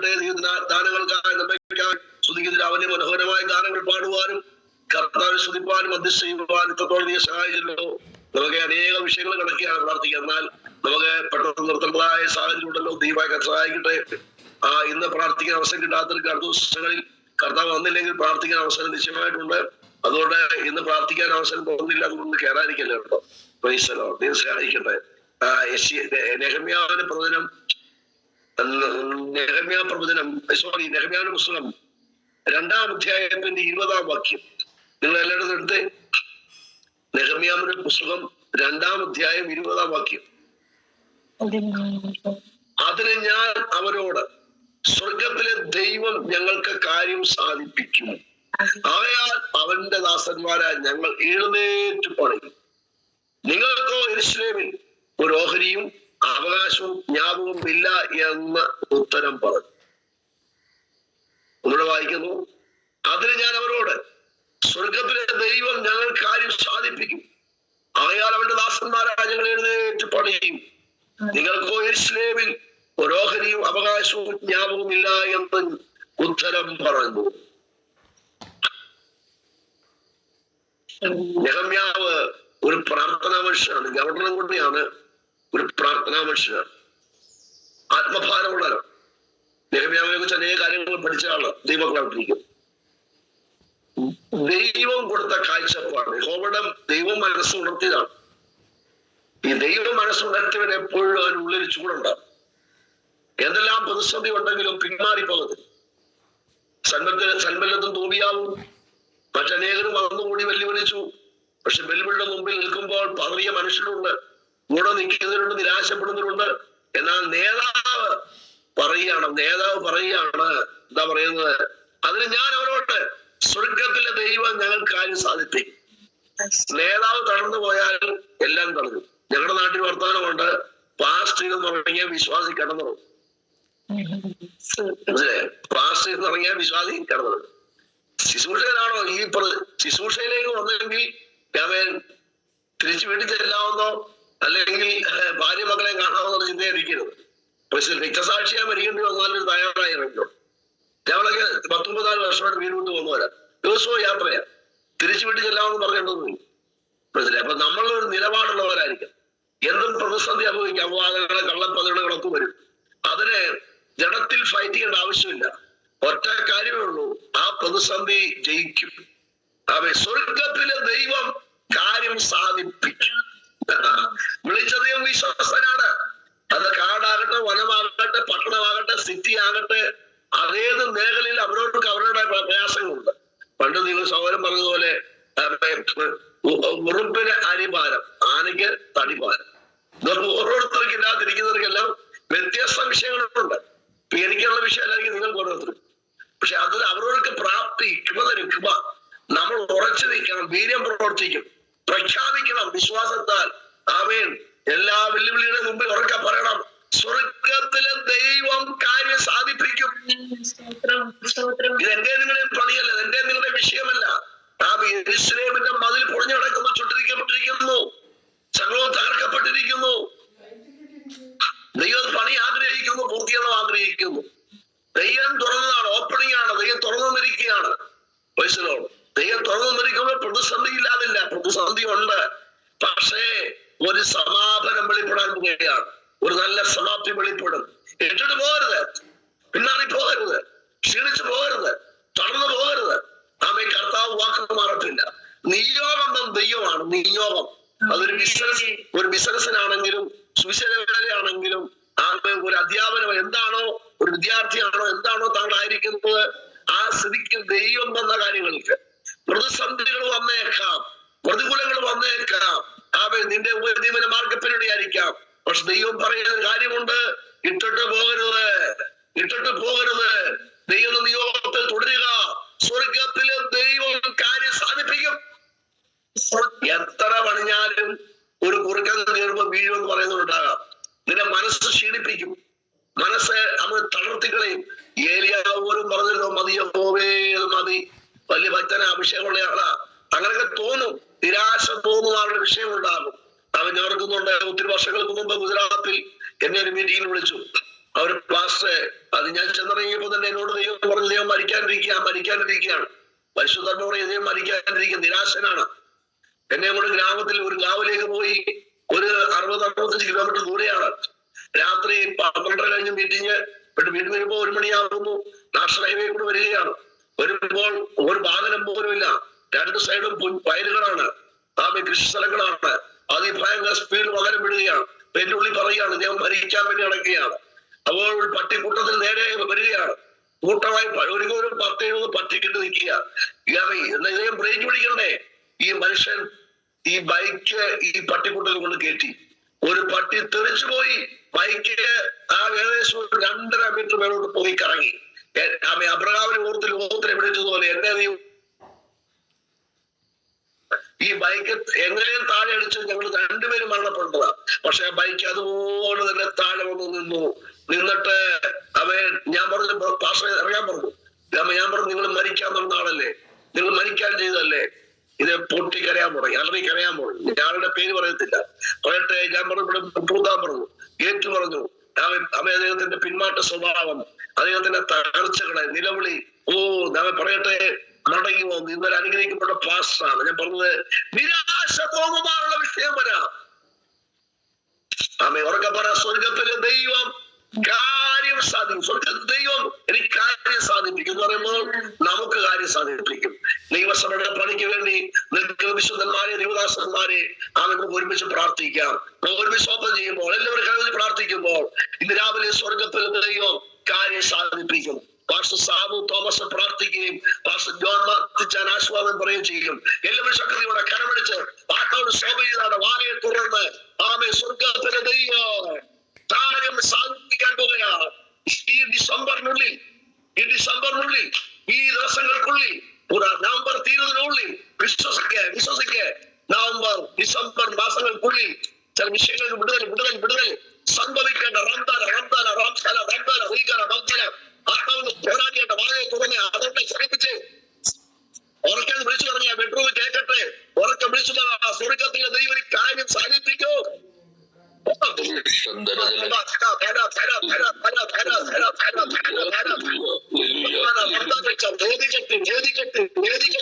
ആകട്ടെ ദാനങ്ങൾക്കായി നമ്മയ്ക്കായി സ്തുതിക്കുന്നതിന് അവന്റെ മനോഹരമായ ഗാനങ്ങൾ പാടുവാനും കർത്താവിനെ സ്തുതിപ്പാനും അധ്യക്ഷ ചെയ്യുവാനും ഇത്രത്തോളം നീ സഹായിച്ചല്ലോ. നമുക്ക് അനേക വിഷയങ്ങൾ കിടക്കുകയാണ് പ്രാർത്ഥിക്കുക. എന്നാൽ നമുക്ക് പെട്ടെന്ന് നിർത്തേണ്ടതായ സാഹചര്യം ഉണ്ടല്ലോ. ദൈവമായി സഹായിക്കട്ടെ. ഇന്ന് പ്രാർത്ഥിക്കാൻ അവസരം കിട്ടാത്തവർക്ക് അടുത്ത ദിവസങ്ങളിൽ കർത്താവ് വന്നില്ലെങ്കിൽ പ്രാർത്ഥിക്കാൻ അവസരം നിശ്ചയമായിട്ടുണ്ട്. അതുകൊണ്ട് ഇന്ന് പ്രാർത്ഥിക്കാൻ അവസരം തോന്നുന്നില്ല, അതുകൊണ്ട് കയറാതിരിക്കല്ലോ കേട്ടോ. പ്രൈസലോ, ദൈവം സഹായിക്കട്ടെ. നെഹമ്യാവിന്റെ പുസ്തകം 2-ാം അധ്യായത്തിന്റെ 20-ാം വാക്യം നിങ്ങൾ എല്ലായിടത്തും എടുത്ത്. നെഹമ്യാവിന്റെ പുസ്തകം 2-ാം അധ്യായം 20-ാം വാക്യം. അതിന് ഞാൻ അവരോട്, സ്വർഗത്തിലെ ദൈവം ഞങ്ങൾക്ക് കാര്യം സാധിപ്പിക്കും, ആകയാൽ അവന്റെ ദാസന്മാരായ ഞങ്ങൾ എഴുന്നേറ്റ് പണിയും. നിങ്ങൾക്കോ യെരൂശലേമിൽ ഒരു ഓഹരിയും അവകാശവും ജ്ഞാപകവും ഇല്ല എന്ന് ഉത്തരം പറഞ്ഞു. ഒന്നുകൂടെ വായിക്കുന്നു. അതിന് ഞാൻ അവരോട്, സ്വർഗത്തിലെ ദൈവം ഞങ്ങൾ കാര്യം സാധിപ്പിക്കും, ആകയാൽ അവന്റെ ദാസന്മാരായ ഞങ്ങൾ എഴുന്നേറ്റ് പണിയും. നിങ്ങൾക്കോ യെരൂശലേമിൽ ഒരു ഓഹരിയും അവകാശവും ജ്ഞാപകവും ഇല്ല എന്ന് ഉത്തരം പറഞ്ഞു. നെഹമ്യാവ് ഒരു പ്രാർത്ഥനാ മനുഷ്യനാണ്. ഗവർണറും കൂടിയാണ്, ഒരു പ്രാർത്ഥനാ മനുഷ്യനാണ്, ആത്മഭാരമുള്ളവരാണ്. നെഹമ്യാവിനെ കുറിച്ച് അനേക കാര്യങ്ങൾ പഠിച്ച ആള് ദൈവങ്ങളായിട്ടിരിക്കും. ദൈവം കൊടുത്ത കാഴ്ചപ്പാട് യഹോവയുടെ ദൈവം മനസ്സുണർത്തിയതാണ്. ഈ ദൈവം മനസ്സുണർത്തിയവൻ എപ്പോഴും അതിനുള്ളിൽ ചൂടുണ്ടാകും. എന്തെല്ലാം പ്രതിസന്ധി ഉണ്ടെങ്കിലും പിന്മാറിപ്പോകത്തില്ല. സൽമല്ലത്തും തോബിയാവും മറ്റനേകരും വന്നുകൂടി വെല്ലുവിളിച്ചു. പക്ഷെ വെല്ലുവിളിയുടെ മുമ്പിൽ നിൽക്കുമ്പോൾ പതറിയ മനുഷ്യരുണ്ട്, കൂടെ നിൽക്കുന്നവരുണ്ട്, നിരാശപ്പെടുന്നവരുണ്ട്. എന്നാൽ നേതാവ് പറയുകയാണ് എന്താ പറയുന്നത്? അതിന് ഞാൻ അവരോട്, സ്വർഗത്തിലെ ദൈവം ഞങ്ങൾ കാര്യം സാധിപ്പിക്കും. നേതാവ് തളർന്നു പോയാൽ എല്ലാം തളരും. ഞങ്ങളുടെ നാട്ടിൽ വർത്തമാനമുണ്ട്, പാസ്റ്റർ എന്ന് തുടങ്ങിയ വിശ്വാസി കടന്നു. പാസ്റ്റർ എന്ന് തുടങ്ങിയ വിശ്വാസി കടന്നു. ശുശ്രൂഷകനാണോ ഈ ശുശ്രൂഷയിലേക്ക് വന്നെങ്കിൽ അവൻ തിരിച്ചു വീട്ടിൽ ചെല്ലാവുന്നോ അല്ലെങ്കിൽ ഭാര്യ മക്കളെ കാണാവുന്ന ചിന്തയായിരിക്കരുത്. പക്ഷെ രക്തസാക്ഷിയാൻ മരിക്കേണ്ടി വന്നാലും തയ്യാറായിരുന്നല്ലോ. ഞങ്ങളൊക്കെ 19 വർഷമായിട്ട് വീട് വിട്ട് പോകുന്നവരാ. ദിവസവും യാത്രയാ, തിരിച്ചു വീട്ടിൽ ചെല്ലാമെന്ന് പറഞ്ഞിട്ടൊന്നുമില്ല. മനസ്സിലായി? അപ്പൊ നമ്മളൊരു നിലപാടുള്ളവരായിരിക്കും. എന്തും പ്രതിസന്ധി അനുഭവിക്കാം, അപവാദങ്ങളെ കള്ളപ്പതികളൊക്കെ വരും. അതിന് ജഡത്തിൽ ഫൈറ്റ് ചെയ്യേണ്ട ആവശ്യമില്ല. ഒറ്റ കാര്യമേ ഉള്ളൂ, ആ പ്രതിസന്ധി ജയിക്കും. അവൻ സ്വർഗത്തിലെ ദൈവം കാര്യം സാധിപ്പിക്കും. വിളിച്ചധികം വിശ്വാസനാണ്. അത് കാടാകട്ടെ, വനമാകട്ടെ, പട്ടണമാകട്ടെ, സിറ്റി ആകട്ടെ, അതേത് മേഖലയിൽ അവരോർക്ക് അവരുടെ പ്രയാസങ്ങളുണ്ട്. പണ്ട് നിങ്ങൾ സൗകര്യം പറഞ്ഞതുപോലെ ഉറുപ്പിന് അരിഭാരം, ആനയ്ക്ക് തടിഭാരം. ഓരോരുത്തർക്ക് ഇല്ലാതിരിക്കുന്നവർക്കെല്ലാം വ്യത്യസ്ത വിഷയങ്ങളുണ്ട്. ഇപ്പൊ എനിക്കുള്ള വിഷയമല്ലായിരിക്കും നിങ്ങൾക്ക് ഓരോരുത്തരും. പക്ഷെ അതിൽ അവരോർക്ക് പ്രാപ്തി കൃപ നമ്മൾ ഉറച്ചു നിൽക്കണം, വീര്യം പ്രവർത്തിക്കും, പ്രഖ്യാപിക്കണം വിശ്വാസത്താൽ. ആമേൻ. എല്ലാ വെല്ലുവിളിയുടെ മുമ്പിൽ ഉറക്കെ പറയണം, സ്വർഗത്തിലെ ദൈവം കാര്യം സാധിപ്പിക്കും. ഇത് എന്റെ നിങ്ങളുടെ പണിയല്ല, എന്റെ നിങ്ങളുടെ വിഷയമല്ല. യെരൂശലേമിന്റെ മതിൽ പൊളിഞ്ഞു കിടക്കുന്നു, ചുട്ടിരിക്കപ്പെട്ടിരിക്കുന്നു, സകലവും തകർക്കപ്പെട്ടിരിക്കുന്നു. ദൈവം പണി ആഗ്രഹിക്കുന്നു, പൂർത്തിയാക്കാൻ ആഗ്രഹിക്കുന്നു. ദൈവം തുറന്നതാണ്, ഓപ്പണിംഗ് ആണ്. ദൈവം തുറന്നു വന്നിരിക്കുകയാണ്. ദൈവം തുറന്നു വന്നിരിക്കുമ്പോൾ പ്രതിസന്ധി ഇല്ലാതില്ല, പ്രതിസന്ധി ഉണ്ട്. പക്ഷേ ഒരു സമാപനം വെളിപ്പെടാൻ പോവുകയാണ്. ഒരു നല്ല സമാപ്തി വെളിപ്പെടും. ഇട്ടിട്ട് പോകരുത്, പിന്നാറി പോകരുത്, ക്ഷീണിച്ചു പോകരുത്, തളർന്നു പോകരുത്. ആമേ. കർത്താവ് വാക്ക് മാറത്തില്ല. നിയോഗം ദൈവമാണ്. നിയോഗം ഒരു ബിസിനസ്സിനാണെങ്കിലും സുവിശേഷ വേലയാണെങ്കിലും ആമേ, ഒരു അധ്യാപനം എന്താണോ, ഒരു വിദ്യാർത്ഥിയാണോ, എന്താണോ താങ്കളായിരിക്കുന്നത്, ആ സ്ഥിതിക്ക് ദൈവം വന്ന കാര്യങ്ങൾക്ക് പ്രതിസന്ധികൾ വന്നേക്കാം, പ്രതികൂലങ്ങൾ വന്നേക്കാം. ആമേ. നിന്റെ ഉപജീവന മാർഗത്തിലൂടെയായിരിക്കാം. പക്ഷെ ദൈവം പറയുന്ന കാര്യമുണ്ട്, ഇട്ടിട്ട് പോകരുത്. ദൈവ നിയോഗത്തിൽ തുടരുക. സ്വർഗത്തിലെ ദൈവം കാര്യം സാധിപ്പിക്കും. എത്ര പണിഞ്ഞാലും ഒരു കുറുക്കൻ കയറുമ്പോ വീഴുമെന്ന് പറയുന്നുണ്ടാകാം. നിന്റെ മനസ്സ് ക്ഷീണിപ്പിക്കും, മനസ്സ് അത് തളർത്തിക്കളയും. ഏലിയാവ് പോലും പറഞ്ഞല്ലോ, മതി. വലിയ ഭക്തന അഭിഷേകമുള്ള ആളാ. അങ്ങനെയൊക്കെ തോന്നും, നിരാശ തോന്നുവാനുള്ള വിഷയമുണ്ടാകും. അവൻ ഓർക്കുന്നുണ്ട്, ഒത്തിരി വർഷങ്ങൾക്ക് മുമ്പ് ഗുജറാത്തിൽ എന്നെ ഒരു മീറ്റിംഗിൽ വിളിച്ചു. അവര് പാസ്റ്റർ അത് ഞാൻ ചെന്നിറങ്ങിയപ്പോ തന്നെ എന്നോട് ദൈവം പറഞ്ഞു, ദൈവം മരിക്കാണ്ടിരിക്കുകയാണ്. പരിശുദ്ധ പറയും ദൈവം മരിക്കാണ്ടിരിക്കുക, നിരാശനാണ്. എന്നെ കൂടെ ഗ്രാമത്തിൽ ഒരു ഗാവിലേക്ക് പോയി, ഒരു 60-65 കിലോമീറ്റർ ദൂരെയാണ്. രാത്രി 12 കഴിഞ്ഞ് മീറ്റിങ് വീട്ടിൽ വരുമ്പോ 1 മണിയാകുന്നു. നാഷണൽ ഹൈവേ കൂടെ വരികയാണ്. വരുമ്പോൾ ഒരു വാഹനം പോലും ഇല്ല. 2 സൈഡും വയലുകളാണ്, കൃഷി സ്ഥലങ്ങളാണ്. അതിഭയങ്കര സ്പീഡ് വാഹനം വിടുകയാണ്. എന്റെ ഉള്ളിൽ പറയുകയാണ് ദൈവം മരിക്കാൻ വേണ്ടി നടക്കുകയാണ്. അപ്പോൾ ഒരു പട്ടിക്കൂട്ടത്തിൽ നേരെ വരികയാണ്. കൂട്ടമായി ഒരു 10-70 പട്ടിക്കിട്ട് നിൽക്കുക. ഇദ്ദേഹം ബ്രേക്ക് പിടിക്കണ്ടേ? ഈ മനുഷ്യൻ ഈ ബൈക്ക് ഈ പട്ടിക്കൂട്ടത്തിൽ കൊണ്ട് കയറ്റി. ഒരു പട്ടി തെറിച്ചു പോയി. ബൈക്ക് ഏകദേശം 2.5 മീറ്റർ മേലോട്ട് പോയി കറങ്ങി. അബ്രഹാമിനെ ഓർത്ത് ലോകത്തിനെ വിളിച്ചതുപോലെ എന്നെ നീ ഈ ബൈക്ക് എങ്ങനെയും താഴെ അടിച്ച് ഞങ്ങൾ 2 പേരും മരണപ്പെട്ടതാ. പക്ഷെ ബൈക്ക് അതുപോലെ തന്നെ താഴെ വന്ന് നിന്നിട്ട് ഞാൻ പറഞ്ഞു പാസ്റ്റർ ഇറങ്ങാൻ പറഞ്ഞു. ഞാൻ പറഞ്ഞു നിങ്ങൾ മരിക്കാൻ തന്ന ആളല്ലേ, നിങ്ങൾ മരിക്കാൻ ചെയ്തല്ലേ, ഇത് പൊട്ടിക്കരയാൻ പറഞ്ഞു, അലറി കരയാൻ പറഞ്ഞു. ഞാനുടെ പേര് പറയത്തില്ല, പറയട്ടെ. ഞാൻ പറഞ്ഞു ഇവിടെ പൂത്താൻ പറഞ്ഞു, ഏറ്റു പറഞ്ഞു. അദ്ദേഹത്തിന്റെ പിന്മാറ്റ സ്വഭാവം, അദ്ദേഹത്തിന്റെ തകർച്ചകളെ, നിലവിളി, പറയട്ടെ, മടങ്ങി വന്നു. ഇന്നലെ അനുഗ്രഹിക്കപ്പെട്ട പാസ്റ്ററാണ്. ഞാൻ പറഞ്ഞത് നിരാശ തോന്നുമാറുള്ള വിഷയം വരാം. ഉറക്കെ പറ, സ്വർഗത്തിലെ ദൈവം കാര്യം സാധിക്കും. സ്വർഗത്തിലെ ദൈവം എനിക്ക് കാര്യം സാധിപ്പിക്കും എന്ന് പറയുമ്പോൾ നമുക്ക് കാര്യം സാധിപ്പിക്കും. ദൈവസഭയുടെ പണിക്ക് വേണ്ടി നിൽക്കുന്ന വിശുദ്ധന്മാരെ, ദൈവദാസന്മാരെ നമുക്ക് ഒരുമിച്ച് പ്രാർത്ഥിക്കാം. ഒരുമിച്ച് ഓപ്പൺ ചെയ്യുമ്പോൾ എല്ലാവരും കഴിഞ്ഞ് പ്രാർത്ഥിക്കുമ്പോൾ ഇന്ന് രാവിലെ സ്വർഗത്തിലെ ദൈവം കാര്യം സാധിപ്പിക്കും. പാസ്റ്റർ സാബു തോമസ് പ്രാർത്ഥിക്കുകയും പാസ്റ്റർ ജോൺ മാർത്തിച്ചാൻ ആശ്വാസം പറയുകയും ചെയ്യും. എല്ലാവരും ശക്തിയോടെ കരമടിച്ച് ആട്ടോട് ശോഭ ചെയ്താണ് വാലയെ തുറന്ന് സ്വർഗത്തിലെ ദൈവം കാര്യം സാധിപ്പിക്കാൻ പോവുകയാണ്. ഈ ഡിസംബറിനുള്ളിൽ ഈ ദിവസങ്ങൾക്കുള്ളിൽ നവംബർ തീരുന്നതിനുള്ളിൽ വിശ്വസിക്ക് നവംബർ ഡിസംബർ മാസങ്ങൾക്കുള്ളിൽ ചില വിഷയങ്ങൾക്ക് വിടുതൽ സംഭവിക്കേണ്ട. ആത്മാവിന് പോരാടിയേണ്ട വാഴയെ തുറന്ന് അതോടെ ശ്രമിപ്പിച്ച് ഉറക്കെ വിളിച്ചു തുടങ്ങിയ ബെഡ്റൂമിൽ കേൾക്കട്ടെ. ഉറക്കെ വിളിച്ചു സ്വർഗത്തിലെ ദൈവം കാര്യം സാധിപ്പിക്കോ. വേദികെട്ട്